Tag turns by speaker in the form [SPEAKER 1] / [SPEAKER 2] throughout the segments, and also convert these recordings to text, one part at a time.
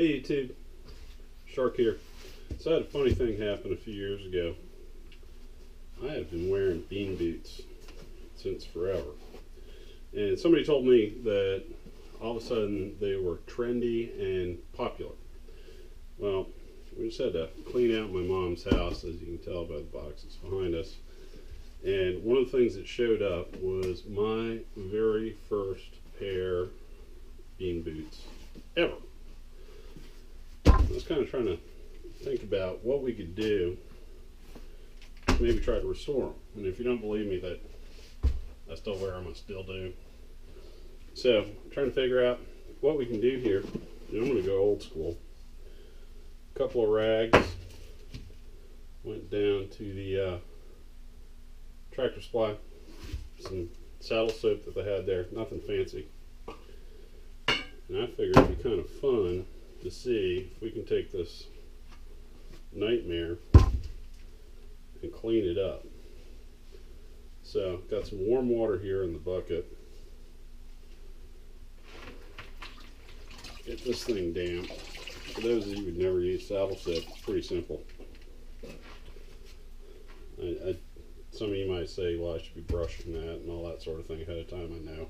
[SPEAKER 1] Hey YouTube, Shark here. So I had a funny thing happen a few years ago. I have been wearing bean boots since forever. And somebody told me that all of a sudden they were trendy and popular. Well, we just had to clean out my mom's house, as you can tell by the boxes behind us. And one of the things that showed up was my very first pair of bean boots ever. I was kind of trying to think about what we could do to maybe try to restore them. And if you don't believe me that I still wear them, I still do. So I'm trying to figure out what we can do here. I'm going to go old school. A couple of rags. Went down to the Tractor Supply. Some saddle soap that they had there. Nothing fancy. And I figured it'd be kind of fun to see if we can take this nightmare and clean it up. So got some warm water here in the bucket. Get this thing damp. For those of you who've never used saddle soap, it's pretty simple. Some of you might say, well, I should be brushing that and all that sort of thing ahead of time. I know,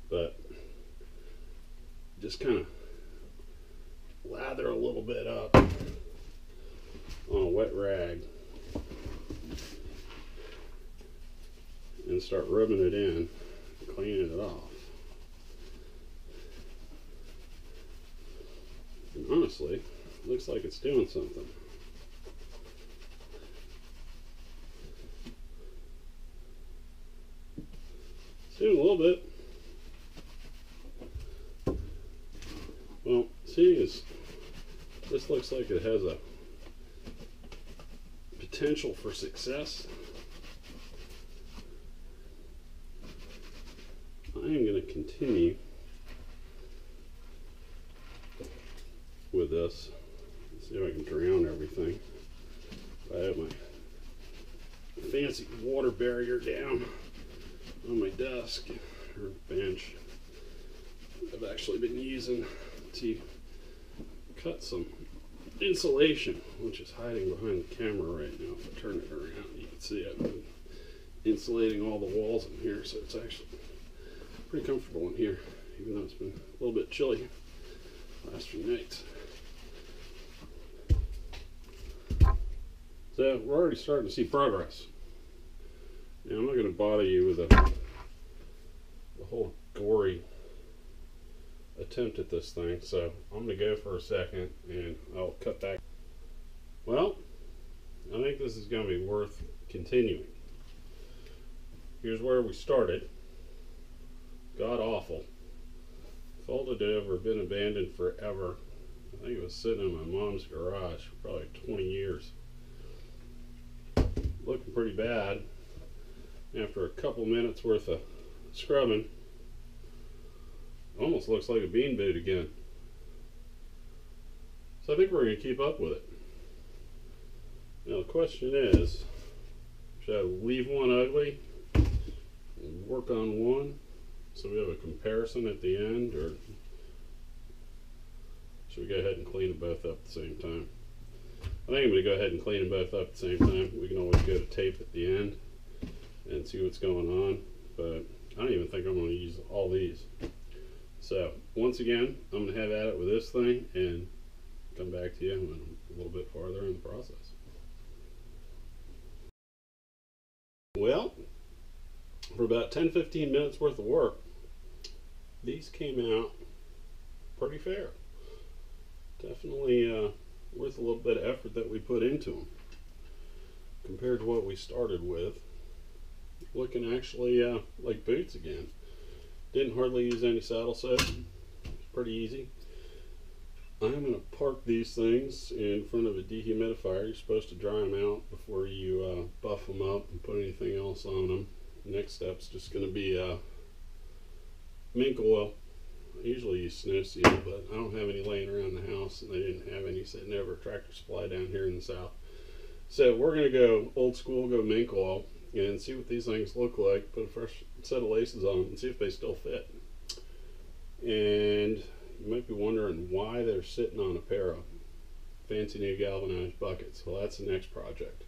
[SPEAKER 1] but just kind of lather a little bit up on a wet rag and start rubbing it in, cleaning it off. And honestly, it looks like it's doing something. It's doing a little bit. Well, seeing as this looks like it has a potential for success, I am going to continue with this. Let's see if I can drown everything. I have my fancy water barrier down on my desk or bench. I've actually been using to cut some insulation, which is hiding behind the camera right now. If I turn it around, you can see I've been insulating all the walls in here, so it's actually pretty comfortable in here, even though it's been a little bit chilly the last few nights. So we're already starting to see progress. Now, I'm not going to bother you with the whole gory attempt at this thing, so I'm going to go for a second and I'll cut back. Well, I think this is going to be worth continuing. Here's where we started. God awful. Folded over, been abandoned forever. I think it was sitting in my mom's garage for probably 20 years. Looking pretty bad. After a couple minutes worth of scrubbing, almost looks like a bean boot again. So I think we're going to keep up with it. Now the question is, should I leave one ugly and work on one so we have a comparison at the end, or should we go ahead and clean them both up at the same time? I think I'm going to go ahead and clean them both up at the same time. We can always go to tape at the end and see what's going on, but I don't even think I'm going to use all these. So once again, I'm going to have at it with this thing and come back to you when I'm a little bit farther in the process. Well, for about 10-15 minutes worth of work, these came out pretty fair. Definitely worth a little bit of effort that we put into them compared to what we started with. Looking actually like boots again. Didn't hardly use any saddle soap. It's pretty easy. I'm going to park these things in front of a dehumidifier. You're supposed to dry them out before you buff them up and put anything else on them. The next step's just going to be mink oil. I usually use snow seal, but I don't have any laying around the house, and they didn't have any sitting over at Tractor Supply down here in the south. So we're going to go old school, go mink oil, and see what these things look like. Put a fresh set of laces on them and see if they still fit. And You might be wondering why they're sitting on a pair of fancy new galvanized buckets. Well, that's the next project.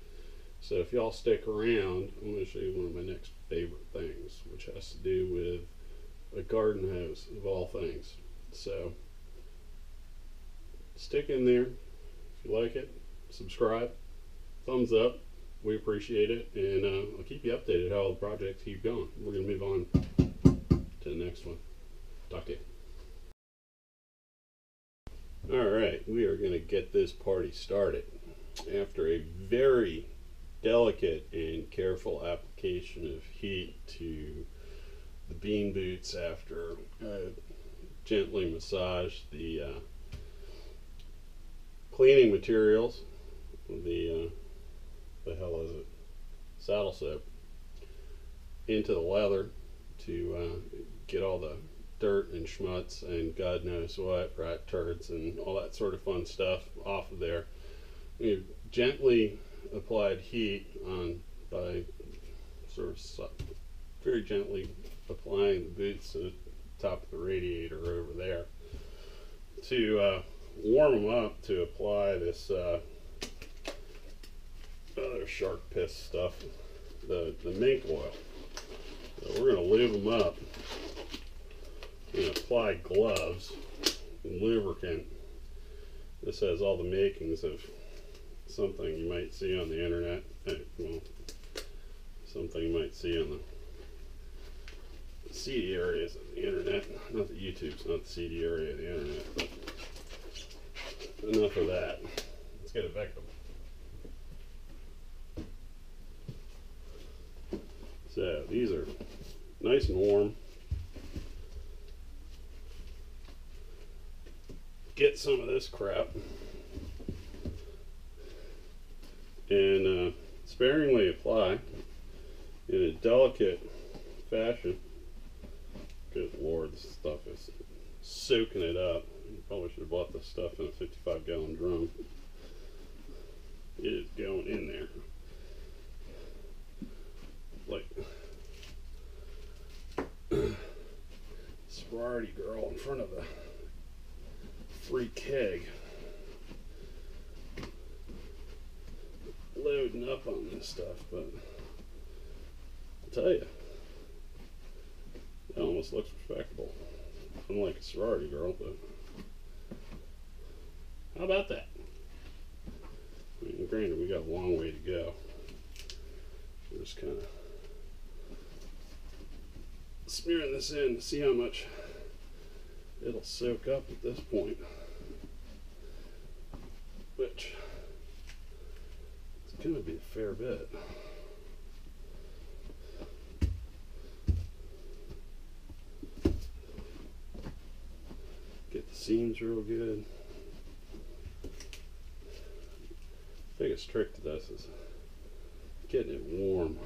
[SPEAKER 1] So if y'all stick around, I'm going to show you one of my next favorite things, which has to do with a garden hose of all things. So stick in there. If you like it, subscribe, thumbs up. We appreciate it, and I'll keep you updated how all the projects keep going. We're going to move on to the next one. Talk to you. Alright, we are going to get this party started. After a very delicate and careful application of heat to the bean boots, after gently massage the cleaning materials, the hell is it? Saddle soap, into the leather to get all the dirt and schmutz and God knows what, rat turds and all that sort of fun stuff off of there. We've gently applied heat on by sort of very gently applying the boots to the top of the radiator over there to warm them up to apply this other shark piss stuff, the mink oil. So we're going to lube them up and apply gloves and lubricant. This has all the makings of something you might see on the internet. Well, something you might see on the seedy areas of the internet. Not that YouTube's not the seedy area of the internet, but enough of that. Let's get it back to. So these are nice and warm. Get some of this crap and sparingly apply in a delicate fashion. Good Lord, this stuff is soaking it up. You probably should have bought this stuff in a 55-gallon drum. It is going in there like sorority girl in front of a free keg, loading up on this stuff. But I'll tell you, it almost looks respectable. Unlike a sorority girl, but how about that? I mean, granted, we got a long way to go. We're just kind of smearing this in to see how much it'll soak up at this point, which it's going to be a fair bit. Get the seams real good. Biggest trick to this is getting it warm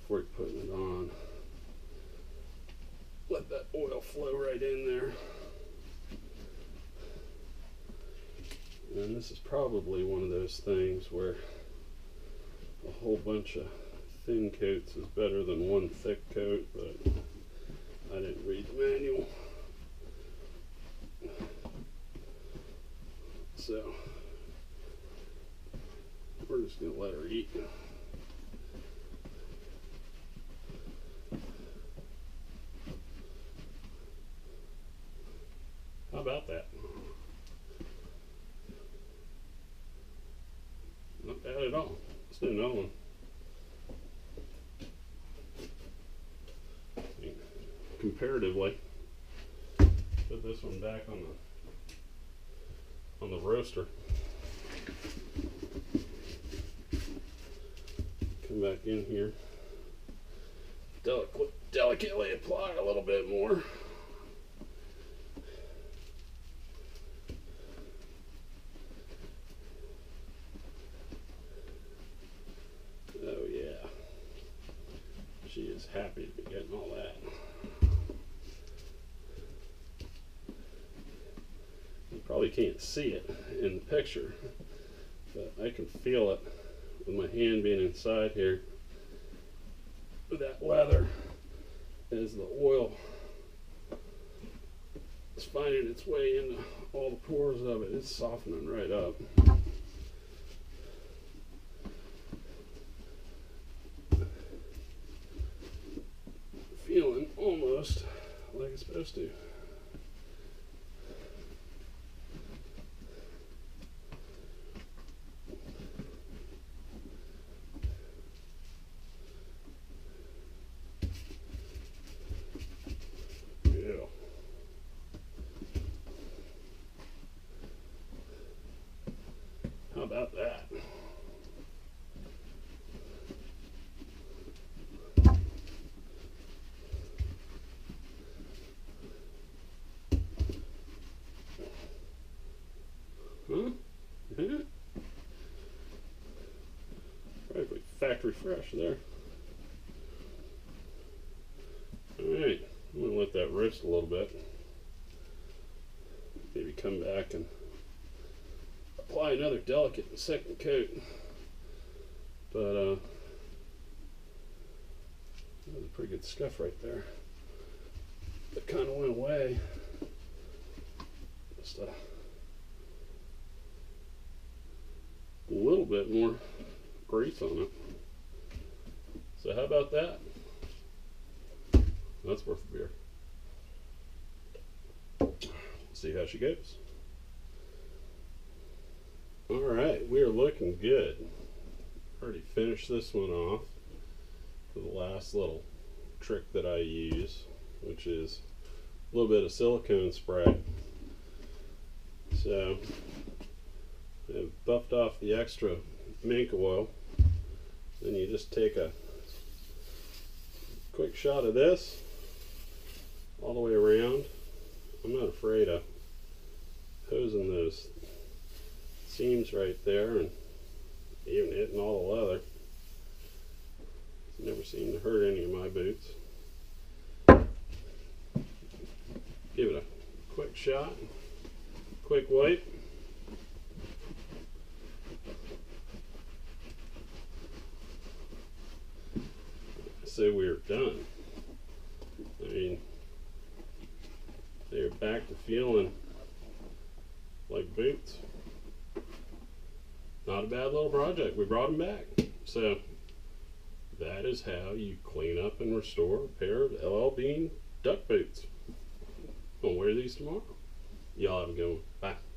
[SPEAKER 1] before you're putting it on. Let that oil flow right in there. And this is probably one of those things where a whole bunch of thin coats is better than one thick coat, but I didn't read the manual. So we're just going to let her eat. How about that? Not bad at all. Let's do another one. Comparatively, put this one back on the roaster. Come back in here. Delicately apply a little bit more. Oh yeah, she is happy to be getting all that. You probably can't see it in the picture, but I can feel it with my hand being inside here with that leather as the oil It's finding its way into all the pores of it. It's softening right up. Feeling almost like it's supposed to. Yeah. How about that? Huh? Yeah. Probably factory fresh there. Alright, I'm going to let that rest a little bit. Maybe come back and apply another delicate second coat. But that was pretty good scuff right there. That kind of went away. Just a little bit more grease on it. So how about that? That's worth a beer. See how she goes. Alright, we are looking good. Already finished this one off for the last little trick that I use, which is a little bit of silicone spray. So I've buffed off the extra mink oil. Then you just take a quick shot of this all the way around. I'm not afraid of hosing those seams right there and even hitting all the leather. It's never seemed to hurt any of my boots. Give it a quick shot, quick wipe. So we're done. I mean, they're back to feeling like boots. Not a bad little project. We brought them back. So that is how you clean up and restore a pair of LL Bean duck boots. I'm gonna wear these tomorrow. Y'all have a good one. Bye.